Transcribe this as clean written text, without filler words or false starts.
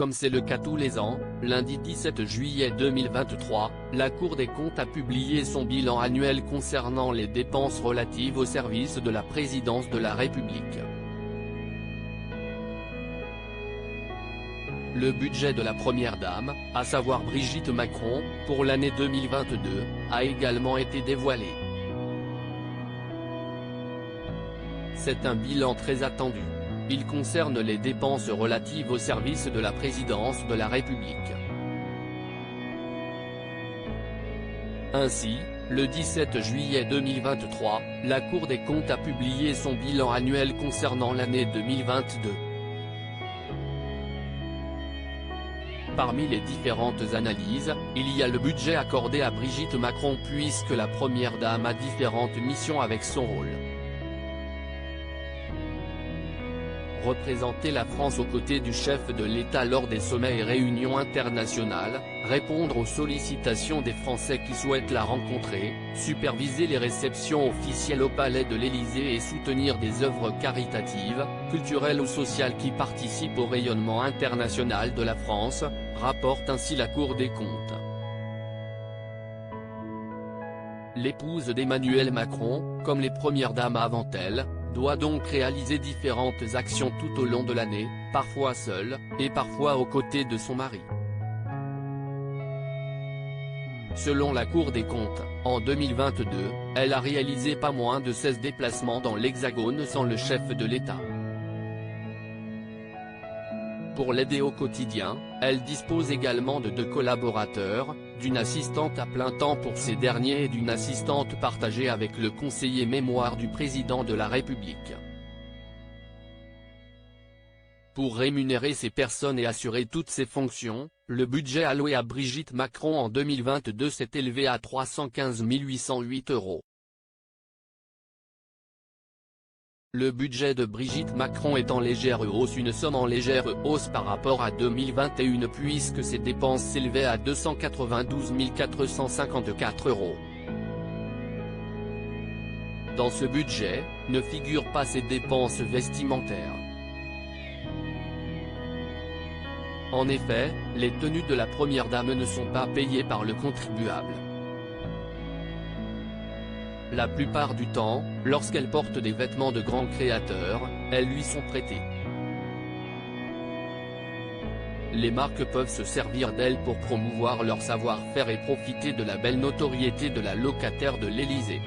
Comme c'est le cas tous les ans, lundi 17 juillet 2023, la Cour des comptes a publié son bilan annuel concernant les dépenses relatives au service de la présidence de la République. Le budget de la Première Dame, à savoir Brigitte Macron, pour l'année 2022, a également été dévoilé. C'est un bilan très attendu. Il concerne les dépenses relatives au service de la présidence de la République. Ainsi, le 17 juillet 2023, la Cour des comptes a publié son bilan annuel concernant l'année 2022. Parmi les différentes analyses, il y a le budget accordé à Brigitte Macron puisque la Première Dame a différentes missions avec son rôle. Représenter la France aux côtés du chef de l'État lors des sommets et réunions internationales, répondre aux sollicitations des Français qui souhaitent la rencontrer, superviser les réceptions officielles au palais de l'Élysée et soutenir des œuvres caritatives, culturelles ou sociales qui participent au rayonnement international de la France, rapporte ainsi la Cour des comptes. L'épouse d'Emmanuel Macron, comme les premières dames avant elle, doit donc réaliser différentes actions tout au long de l'année, parfois seule, et parfois aux côtés de son mari. Selon la Cour des comptes, en 2022, elle a réalisé pas moins de 16 déplacements dans l'Hexagone sans le chef de l'État. Pour l'aider au quotidien, elle dispose également de 2 collaborateurs, d'une assistante à plein temps pour ces derniers et d'une assistante partagée avec le conseiller mémoire du président de la République. Pour rémunérer ces personnes et assurer toutes ces fonctions, le budget alloué à Brigitte Macron en 2022 s'est élevé à 315 808 €. Le budget de Brigitte Macron est en légère hausse, une somme en légère hausse par rapport à 2021 puisque ses dépenses s'élevaient à 292 454 €. Dans ce budget, ne figurent pas ses dépenses vestimentaires. En effet, les tenues de la Première Dame ne sont pas payées par le contribuable. La plupart du temps, lorsqu'elle porte des vêtements de grands créateurs, elles lui sont prêtés. Les marques peuvent se servir d'elle pour promouvoir leur savoir-faire et profiter de la belle notoriété de la locataire de l'Élysée.